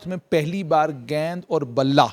उसमें पहली बार गेंद और बल्ला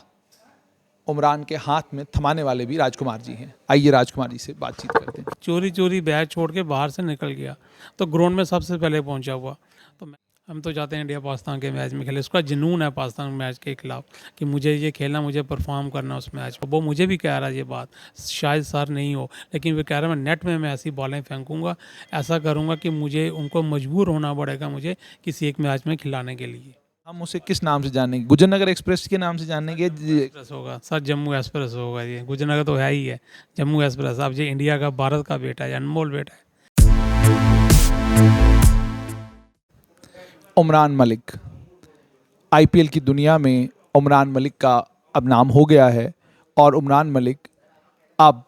उमरान के हाथ में थमाने वाले भी राजकुमार जी हैं। आइए राजकुमार जी से बातचीत करते हैं। चोरी चोरी बैग छोड़ के बाहर से निकल गया, तो ग्राउंड में सबसे पहले पहुंचा हुआ। तो हम तो चाहते हैं इंडिया पाकिस्तान के मैच में खेले, उसका जुनून है पाकिस्तान मैच के खिलाफ कि मुझे ये खेलना, मुझे परफॉर्म करना उस मैच में। वो मुझे भी कह रहा है ये बात, शायद सर नहीं हो, लेकिन वो कह रहा है मैं नेट में मैं ऐसी बॉलें फेंकूंगा, ऐसा करूंगा कि मुझे उनको मजबूर होना पड़ेगा मुझे किसी एक मैच में खिलाने के लिए। हम उसे किस नाम से जानेंगे? गुजरनगर एक्सप्रेस के नाम से जानेंगे? एक्सप्रेस होगा सर, जम्मू एक्सप्रेस होगा। ये गुजरनगर तो है ही है, जम्मू एक्सप्रेस। अब ये इंडिया का, भारत का बेटा है, अनमोल बेटा है। उमरान मलिक, आईपीएल की दुनिया में उमरान मलिक का अब नाम हो गया है और उमरान मलिक अब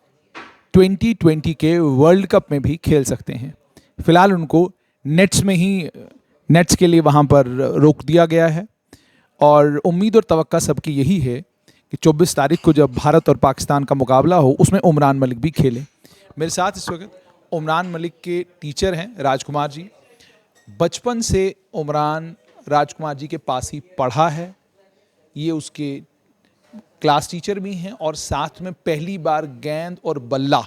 2020 के वर्ल्ड कप में भी खेल सकते हैं। फिलहाल उनको नेट्स के लिए वहाँ पर रोक दिया गया है और उम्मीद और तवक्का सबकी यही है कि 24 तारीख को जब भारत और पाकिस्तान का मुकाबला हो उसमें उमरान मलिक भी खेलें। मेरे साथ इस वक्त उमरान मलिक के टीचर हैं राजकुमार जी। बचपन से उमरान राजकुमार जी के पास ही पढ़ा है। ये उसके क्लास टीचर भी हैं और साथ में पहली बार गेंद और बल्ला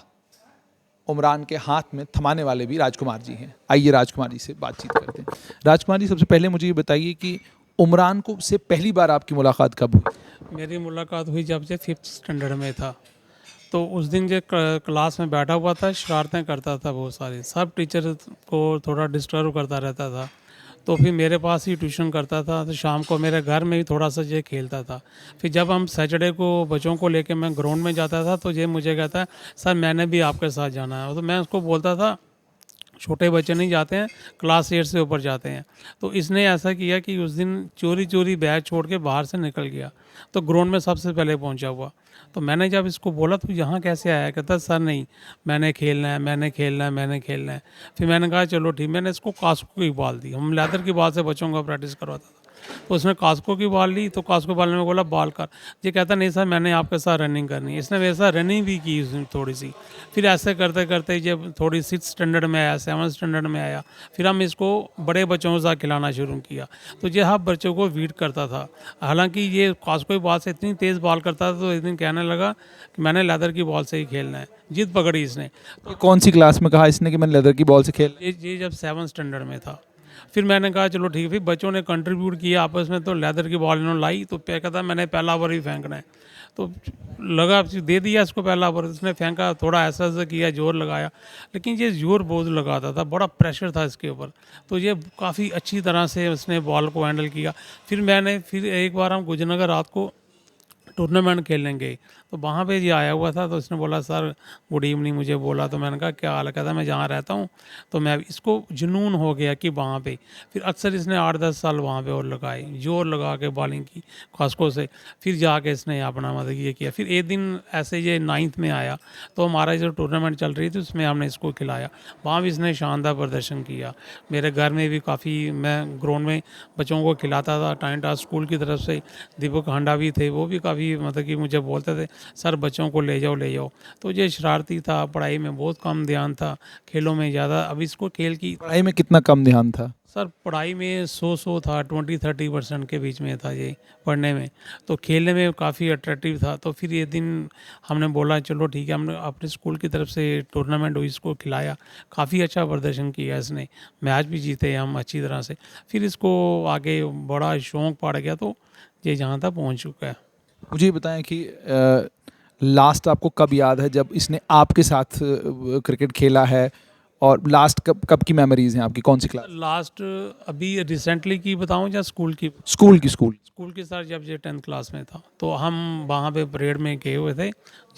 उमरान के हाथ में थमाने वाले भी राजकुमार जी हैं। आइए राजकुमार जी से बातचीत करते हैं। राजकुमार जी, सबसे पहले मुझे ये बताइए कि उमरान को से पहली बार आपकी मुलाकात कब हुई? मेरी मुलाकात हुई जब से 5th स्टैंडर्ड में था। तो उस दिन जो क्लास में बैठा हुआ था, शरारतें करता था बहुत सारी, सब टीचर को थोड़ा डिस्टर्ब करता रहता था। तो फिर मेरे पास ही ट्यूशन करता था, तो शाम को मेरे घर में भी थोड़ा सा ये खेलता था। फिर जब हम सैटरडे को बच्चों को लेके मैं ग्राउंड में जाता था, तो ये मुझे कहता है सर मैंने भी आपके साथ जाना है। तो मैं उसको बोलता था छोटे बच्चे नहीं जाते हैं, क्लास 8 से ऊपर जाते हैं। तो इसने ऐसा किया कि उस दिन चोरी चोरी बैग छोड़ के बाहर से निकल गया, तो ग्राउंड में सबसे पहले पहुंचा हुआ। तो मैंने जब इसको बोला तो यहाँ कैसे आया, कहता सर नहीं, मैंने खेलना है, मैंने खेलना है, मैंने खेलना है। फिर मैंने कहा चलो ठीक, मैंने इसको कास्को की बॉल दी। हम लेदर की बॉल से बच्चों का प्रैक्टिस करवाता था। तो उसने कास्को की बॉल ली, तो कास्को बॉल में बोला बॉल कर। ये कहता नहीं सर मैंने आपके साथ रनिंग करनी है। इसने मेरे साथ रनिंग भी की उसने थोड़ी सी। फिर ऐसे करते करते जब थोड़ी 6th स्टैंडर्ड में आया, 7th स्टैंडर्ड में आया, फिर हम इसको बड़े बच्चों के साथ खिलाना शुरू किया। तो ये हर बच्चों को वीट करता था। हालांकि ये कास्को की बॉल से इतनी तेज़ बॉल करता था, तो एक दिन कहने लगा कि मैंने लेदर की बॉल से ही खेलना है। जिद पकड़ी इसने। तो कौन सी क्लास में कहा इसने कि मैंने लेदर की बॉल से खेल? ये जब 7th स्टैंडर्ड में था। फिर मैंने कहा चलो ठीक है। फिर बच्चों ने कंट्रीब्यूट किया आपस में, तो लेदर की बॉल इन्होंने लाई, तो कहता मैंने पहला ओवर ही फेंकना है। तो लगा दे दिया इसको पहला ओवर। उसने फेंका, थोड़ा ऐसा ऐसा किया, जोर लगाया, लेकिन ये जोर बहुत लगाता था, बड़ा प्रेशर था इसके ऊपर। तो ये काफ़ी अच्छी तरह से उसने बॉल को हैंडल किया। फिर एक बार हम गुजरनगर रात को टूर्नामेंट खेलने गए, तो वहाँ पे ये आया हुआ था। तो इसने बोला सर गुड इवनिंग, मुझे बोला। तो मैंने कहा क्या हाल है, कहता मैं जहाँ रहता हूँ। तो मैं इसको जुनून हो गया कि वहाँ पे फिर अक्सर इसने 8-10 साल वहाँ पे और लगाए, जोर लगा के बॉलिंग की खासको से। फिर जाके इसने अपना मतलब ये किया। फिर एक दिन ऐसे ये 9th में आया, तो हमारा जो टूर्नामेंट चल रही थी उसमें हमने इसको खिलाया। वहाँ भी इसने शानदार प्रदर्शन किया। मेरे घर में भी काफ़ी, मैं ग्राउंड में बच्चों को खिलाता था। टाइम स्कूल की तरफ से दीपक हांडा भी थे, वो भी काफ़ी मतलब कि मुझे बोलते थे सर बच्चों को ले जाओ ले जाओ। तो ये शरारती था, पढ़ाई में बहुत कम ध्यान था, खेलों में ज़्यादा। अब इसको खेल की पढ़ाई में कितना कम ध्यान था? सर पढ़ाई में 100 था, 20-30% के बीच में था ये पढ़ने में। तो खेलने में काफ़ी अट्रैक्टिव था। तो फिर ये दिन हमने बोला चलो ठीक है, हमने अपने स्कूल की तरफ से टूर्नामेंट हुई, इसको खिलाया। काफ़ी अच्छा प्रदर्शन किया इसने, मैच भी जीते हम अच्छी तरह से। फिर इसको आगे बड़ा शौक़ पड़ गया, तो ये जहाँ तक पहुँच चुका है। मुझे ये बताएं कि लास्ट आपको कब याद है जब इसने आपके साथ क्रिकेट खेला है, और लास्ट कब कब की मेमोरीज हैं आपकी? कौन सी क्लास? लास्ट अभी रिसेंटली की बताऊं या स्कूल की? स्कूल। स्कूल के साथ जब ये 10th क्लास में था, तो हम वहाँ पे परेड में गए हुए थे।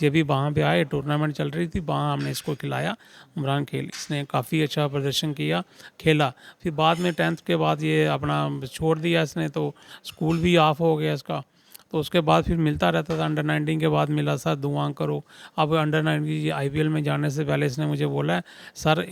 ये भी वहाँ पे आए, टूर्नामेंट चल रही थी, वहाँ हमने इसको खिलाया। उमरान खेल, इसने काफ़ी अच्छा प्रदर्शन किया, खेला। फिर बाद में 10th के बाद ये अपना छोड़ दिया इसने, तो स्कूल भी ऑफ हो गया इसका। तो उसके बाद फिर मिलता रहता था, अंडर 19 के बाद मिला, सर दुआ करो। अब अंडर 19 आईपीएल में जाने से पहले इसने मुझे बोला है सर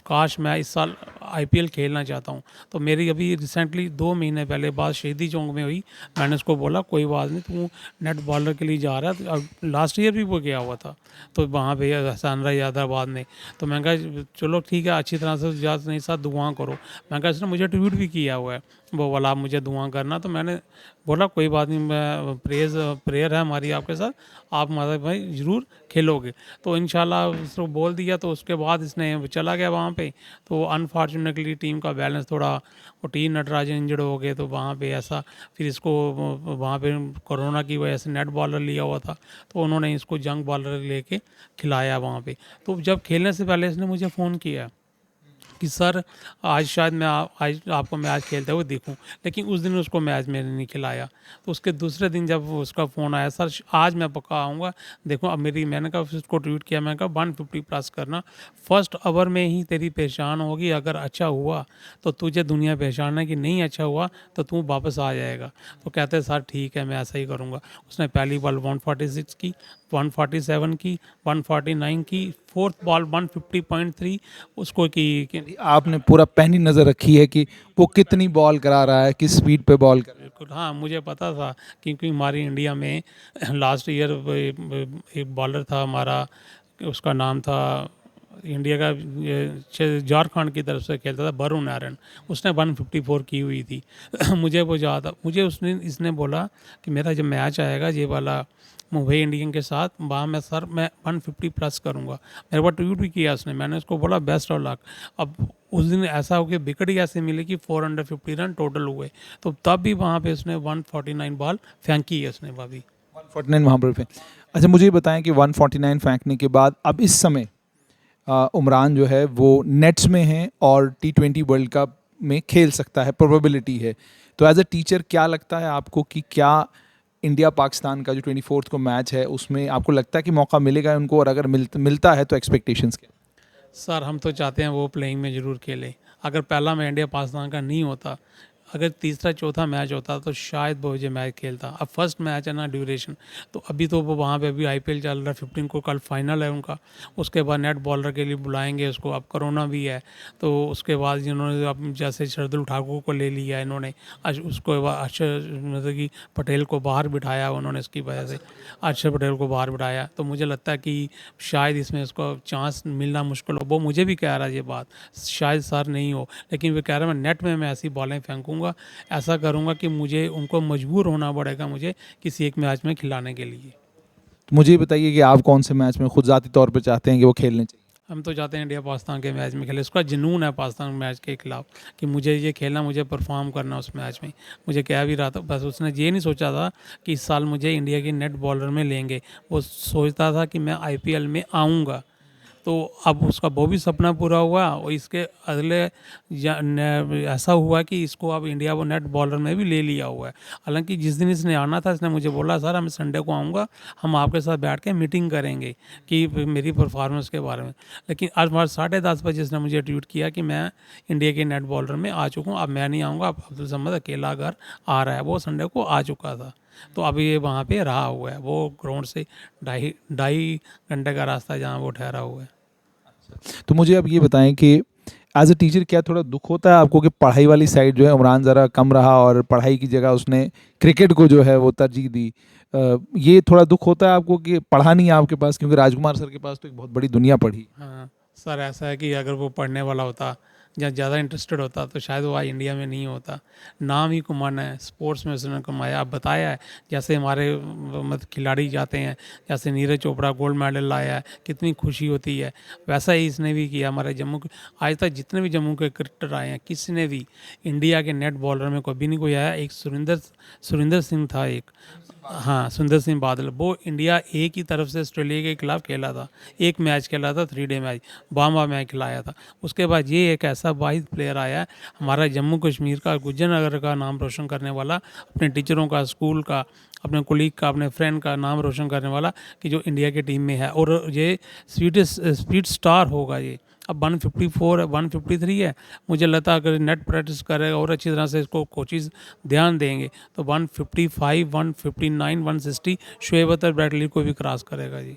काश मैं इस साल आईपीएल खेलना चाहता हूँ। तो मेरी अभी रिसेंटली 2 महीने पहले बात शहीदी चौक में हुई। मैंने उसको बोला कोई बात नहीं, तू नेट बॉलर के लिए जा रहा है। अब लास्ट ईयर भी वो गया हुआ था, तो वहाँ पे सनराइज हैदराबाद में। तो मैं कहा चलो ठीक है, अच्छी तरह से नहीं साथ दुआ करो। मैं कहा इसने मुझे ट्वीट भी किया हुआ है वो बोला आप मुझे दुआ करना, तो मैंने बोला कोई बात नहीं, मैं प्रेयर है हमारी आपके साथ, आप मतलब भाई ज़रूर खेलोगे। तो इंशाल्लाह उसको बोल दिया, तो उसके बाद इसने चला गया वहाँ पे। तो अनफॉर्चुनेटली टीम का बैलेंस थोड़ा, वो टी नटराजन इंजर्ड हो गए, तो वहाँ पे ऐसा फिर इसको वहाँ पे कोरोना की वजह से नेट बॉलर लिया हुआ था, तो उन्होंने इसको जंग बॉलर लेके खिलाया वहाँ पे। तो जब खेलने से पहले इसने मुझे फ़ोन किया कि सर आज शायद मैं आज आपको मैच खेलते हुए देखूं, लेकिन उस दिन उसको मैच मैंने नहीं खिलाया। तो उसके दूसरे दिन जब उसका फ़ोन आया, सर आज मैं पक्का आऊँगा, देखो अब मेरी, मैंने कहा फिर उसको ट्वीट किया, मैंने कहा 150 प्लस करना, फर्स्ट ओवर में ही तेरी पहचान होगी, अगर अच्छा हुआ तो तुझे दुनिया पहचानना, कि नहीं अच्छा हुआ तो तू वापस आ जाएगा। तो कहते हैं सर ठीक है, मैं ऐसा ही करूँगा। उसने पहली बॉल 146 की, 147 की, 149 की, फोर्थ बॉल 150.3 उसको की। आपने पूरा पैनी नज़र रखी है कि वो कितनी बॉल करा रहा है, किस स्पीड पे बॉल कर रहा है। बिल्कुल हाँ, मुझे पता था, क्योंकि हमारी इंडिया में लास्ट ईयर एक बॉलर था हमारा, उसका नाम था, इंडिया का झारखंड की तरफ से खेलता था, वरुण आर्यन, उसने 154 की हुई थी। मुझे वो याद, मुझे उसने इसने बोला कि मेरा जब मैच आएगा ये वाला मुंबई इंडियन के साथ, वहाँ मैं सर मैं 150 प्लस करूँगा। मेरे को ट्वीट भी किया उसने, मैंने उसको बोला बेस्ट ऑफ लक। अब उस दिन ऐसा हो गया, विकेट ही ऐसे मिले कि 450 रन टोटल हुए, तो तब भी वहाँ पे उसने 149 बॉल फेंकी है उसने भाभी। 149 वहाँ पर फेंक। अच्छा मुझे ये बताएं कि 149 फेंकने के बाद अब इस समय उमरान जो है वो नेट्स में है और T20 वर्ल्ड कप में खेल सकता है, प्रोबेबिलिटी है। तो एज अ टीचर क्या लगता है आपको कि क्या इंडिया पाकिस्तान का जो 24 को मैच है उसमें आपको लगता है कि मौका मिलेगा उनको, और अगर मिलता है तो एक्सपेक्टेशंस क्या? सर हम तो चाहते हैं वो प्लेइंग में ज़रूर खेले। अगर पहला मैच इंडिया पाकिस्तान का नहीं होता, अगर तीसरा चौथा मैच होता तो शायद वो ये मैच खेलता। अब फर्स्ट मैच है ना, ड्यूरेशन, तो अभी तो वो वहाँ पे अभी आईपीएल चल रहा है, 15 को कल फाइनल है उनका। उसके बाद नेट बॉलर के लिए बुलाएंगे उसको, अब कोरोना भी है, तो उसके बाद जिन्होंने अब जैसे शरदुल ठाकुर को ले लिया इन्होंने, उसको मतलब कि पटेल को बाहर बिठाया उन्होंने, इसकी वजह से अक्षर पटेल को बाहर बिठाया। तो मुझे लगता है कि शायद इसमें उसको चांस मिलना मुश्किल हो। वो मुझे भी कह रहा है ये बात, शायद सर नहीं हो, लेकिन वो कह रहा है मैं नेट में मैं ऐसी बॉलें फेंकूंगा, ऐसा करूंगा कि मुझे उनको मजबूर होना पड़ेगा मुझे किसी एक मैच में खिलाने के लिए। तो मुझे ये बताइए कि आप कौन से मैच में खुद ज़ाती तौर पे चाहते हैं कि वो खेलने चाहिए? हम तो चाहते हैं इंडिया पाकिस्तान के मैच में खेले, उसका जुनून है पाकिस्तान मैच के खिलाफ, कि मुझे ये खेलना, मुझे परफॉर्म करना उस मैच में। मुझे कह भी रहा था, बस उसने ये नहीं सोचा था कि इस साल मुझे इंडिया की नेट बॉलर में लेंगे, वो सोचता था कि मैं आईपीएल में आऊँगा। तो अब उसका वो भी सपना पूरा हुआ, और इसके अगले ऐसा हुआ कि इसको अब इंडिया वो नेट बॉलर में भी ले लिया हुआ है। हालांकि जिस दिन इसने आना था, इसने मुझे बोला सर मैं संडे को आऊँगा, हम आपके साथ बैठ के मीटिंग करेंगे कि मेरी परफॉर्मेंस के बारे में। लेकिन आज बार 10:30 बजे इसने मुझे ट्वीट किया कि मैं इंडिया के नेट बॉलर में आ चुका हूँ, अब मैं नहीं आऊँगा, अब अब्दुल समद अकेला घर आ रहा है। वो संडे को आ चुका था, तो अभी ये वहाँ पे रहा हुआ है, वो ग्राउंड से ढाई घंटे का रास्ता है जहाँ वो ठहरा हुआ है। तो मुझे अब ये बताएं कि एज अ टीचर क्या थोड़ा दुख होता है आपको कि पढ़ाई वाली साइड जो है उमरान ज़रा कम रहा और पढ़ाई की जगह उसने क्रिकेट को जो है वो तरजीह दी? ये थोड़ा दुख होता है आपको कि पढ़ा नहीं है आपके पास, क्योंकि राजकुमार सर के पास तो एक बहुत बड़ी दुनिया पढ़ी। हाँ सर, ऐसा है कि अगर वो पढ़ने वाला होता या ज़्यादा इंटरेस्टेड होता तो शायद वो आज इंडिया में नहीं होता। नाम ही कमाना है, स्पोर्ट्स में उसने कमाया। अब बताया है, जैसे हमारे मतलब खिलाड़ी जाते हैं, जैसे नीरज चोपड़ा गोल्ड मेडल लाया है, कितनी खुशी होती है, वैसा ही इसने भी किया। हमारे आज तक जितने भी जम्मू के क्रिकेटर आए हैं, किसी ने भी इंडिया के नेट बॉलर में कभी नहीं कोई आया। एक सुरिंदर सिंह था एक, हाँ सुंदर सिंह बादल, वो इंडिया ए की तरफ से ऑस्ट्रेलिया के खिलाफ खेला था, एक मैच खेला था, 3 डे मैच, बाम्बा मैच खिलाया था। उसके बाद ये एक ऐसा वाहिद प्लेयर आया हमारा जम्मू कश्मीर का, गुज्जर नगर का नाम रोशन करने वाला, अपने टीचरों का, स्कूल का, अपने कुलीग का, अपने फ्रेंड का नाम रोशन करने वाला, कि जो इंडिया की टीम में है, और ये स्पीड स्टार होगा ये। अब 154 है, 153 है, मुझे लगता है अगर नेट प्रैक्टिस करेगा और अच्छी तरह से इसको कोचेज ध्यान देंगे तो 155, 159, 160 शोएब अख्तर ब्रैडली को भी क्रॉस करेगा जी।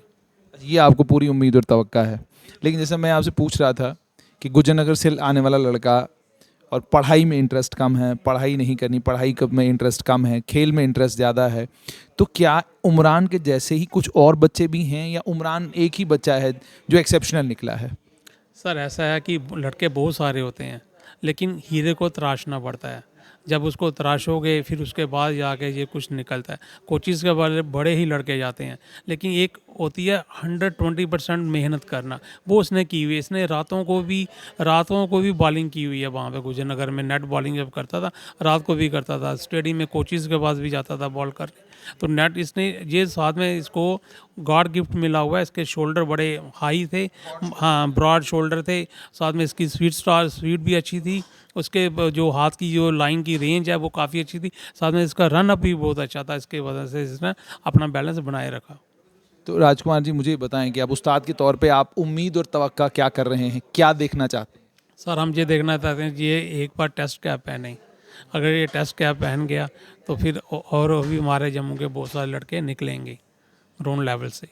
ये आपको पूरी उम्मीद और तवक्का है। लेकिन जैसे मैं आपसे पूछ रहा था कि गुजरनगर से आने वाला लड़का और पढ़ाई में इंटरेस्ट कम है, पढ़ाई नहीं करनी, पढ़ाई कब में इंटरेस्ट कम है, खेल में इंटरेस्ट ज़्यादा है, तो क्या उमरान के जैसे ही कुछ और बच्चे भी हैं या उमरान एक ही बच्चा है जो एक्सेप्शनल निकला है? सर ऐसा है कि लड़के बहुत सारे होते हैं, लेकिन हीरे को तराशना पड़ता है। जब उसको तराशोगे फिर उसके बाद जाके ये कुछ निकलता है। कोचिज़ के वाले बड़े ही लड़के जाते हैं, लेकिन एक होती है 120% मेहनत करना, वो उसने की हुई है। इसने रातों को भी बॉलिंग की हुई है वहाँ पे गुजरनगर में। नेट बॉलिंग जब करता था रात को भी करता था, स्टेडियम में कोचिज़ के पास भी जाता था बॉल करने। तो नेट इसने ये साथ में इसको गॉड गिफ्ट मिला हुआ है। इसके शोल्डर बड़े हाई थे, हाँ ब्रॉड शोल्डर थे, साथ में इसकी स्पीड भी अच्छी थी, उसके जो हाथ की जो लाइन की रेंज है वो काफ़ी अच्छी थी, साथ में इसका रन अप भी बहुत अच्छा था। इसके वजह से इसने अपना बैलेंस बनाए रखा। तो राजकुमार जी मुझे बताएं कि आप उस्ताद के तौर पे आप उम्मीद और तवक्का क्या कर रहे हैं, क्या देखना चाहते हैं? सर हम ये देखना चाहते हैं कि ये एक बार टेस्ट कैप पहने। अगर ये टेस्ट कैप पहन गया तो फिर और भी हमारे जम्मू के बहुत सारे लड़के निकलेंगे ग्राउंड लेवल से।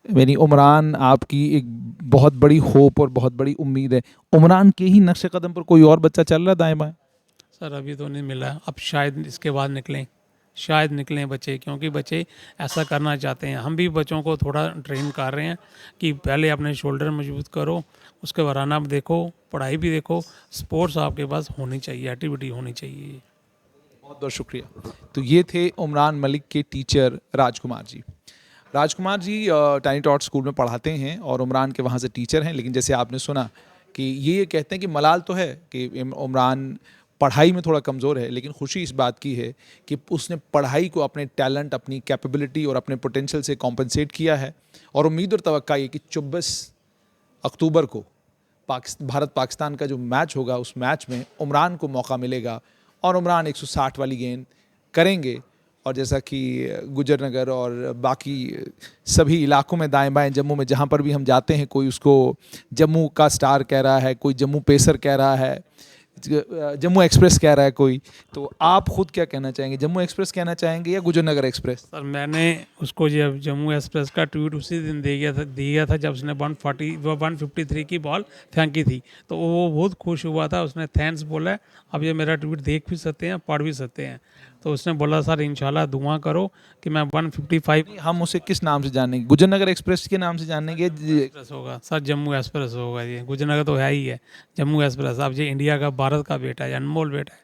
यानी उमरान आपकी एक बहुत बड़ी होप और बहुत बड़ी उम्मीद है। उमरान के ही नक्शे कदम पर कोई और बच्चा चल रहा है दाएं बाएं? सर अभी तो नहीं मिला, अब शायद इसके बाद निकलें, शायद निकलें बच्चे, क्योंकि बच्चे ऐसा करना चाहते हैं। हम भी बच्चों को थोड़ा ट्रेन कर रहे हैं कि पहले अपने शोल्डर मजबूत करो, उसके बाद रन अप देखो, पढ़ाई भी देखो, स्पोर्ट्स आपके पास होनी चाहिए, एक्टिविटी होनी चाहिए। बहुत बहुत शुक्रिया। तो ये थे उमरान मलिक के teacher Rajkumar ji. Rajkumar ji tiny taught school में पढ़ाते हैं और उमरान के वहाँ से टीचर हैं, लेकिन जैसे आपने सुना कि ये कहते हैं कि मलाल तो है कि उमरान पढ़ाई में थोड़ा कमज़ोर है, लेकिन खुशी इस बात की है कि उसने पढ़ाई को अपने टैलेंट, अपनी कैपेबिलिटी और अपने पोटेंशियल से कॉम्पनसेट किया है। और उम्मीद और तवक्का ये कि 24 अक्टूबर को भारत पाकिस्तान का जो मैच होगा उस मैच में उमरान को मौका मिलेगा और उमरान 160 वाली गेंद करेंगे। और जैसा कि गुजरनगर और बाकी सभी इलाकों में दाएं बाएं जम्मू में जहाँ पर भी हम जाते हैं, कोई उसको जम्मू का स्टार कह रहा है, कोई जम्मू पेसर कह रहा है, जम्मू एक्सप्रेस कह रहा है कोई। तो आप खुद क्या कहना चाहेंगे, जम्मू एक्सप्रेस कहना चाहेंगे या गुजरनगर एक्सप्रेस? सर मैंने उसको जब जम्मू एक्सप्रेस का ट्वीट उसी दिन दिया था जब उसने 153 की बॉल फेंकी थी, तो वो बहुत खुश हुआ था, उसने थैंक्स बोला है। अब ये मेरा ट्वीट देख भी सकते हैं, पढ़ भी सकते हैं। तो उसने बोला सर इंशाल्लाह दुआ करो कि मैं 155 हम उसे किस नाम से जानेंगे, गुजरनगर एक्सप्रेस के नाम से जानेंगे? एक्सप्रेस होगा सर, जम्मू एक्सप्रेस होगा। ये गुजरनगर तो है ही है, जम्मू एक्सप्रेस। अब ये इंडिया का, भारत का बेटा है, अनमोल बेटा है।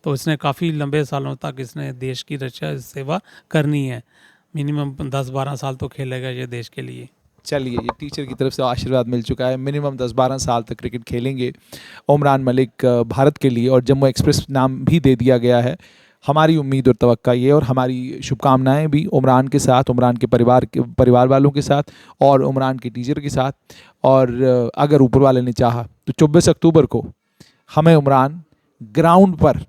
तो इसने काफ़ी लंबे सालों तक इसने देश की रक्षा सेवा करनी है। मिनिमम 10-12 साल तो खेलेगा ये देश के लिए। चलिए, ये टीचर की तरफ से आशीर्वाद मिल चुका है, मिनिमम 10-12 साल तक क्रिकेट खेलेंगे उमरान मलिक भारत के लिए, और जम्मू एक्सप्रेस नाम भी दे दिया गया है। हमारी उम्मीद और तवक्का ये और हमारी शुभकामनाएं भी उमरान के साथ, उमरान के परिवार वालों के साथ और उमरान के टीचर के साथ। और अगर ऊपर वाले ने चाहा तो 24 अक्टूबर को हमें उमरान ग्राउंड पर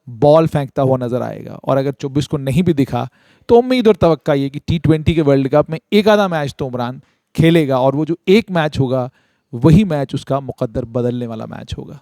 बॉल फेंकता हुआ नजर आएगा। और अगर 24 को नहीं भी दिखा तो उम्मीद और तवक्का ये कि T20 के वर्ल्ड कप में एक आधा मैच तो उमरान खेलेगा, और वो जो एक मैच होगा वही मैच उसका मुकद्दर बदलने वाला मैच होगा।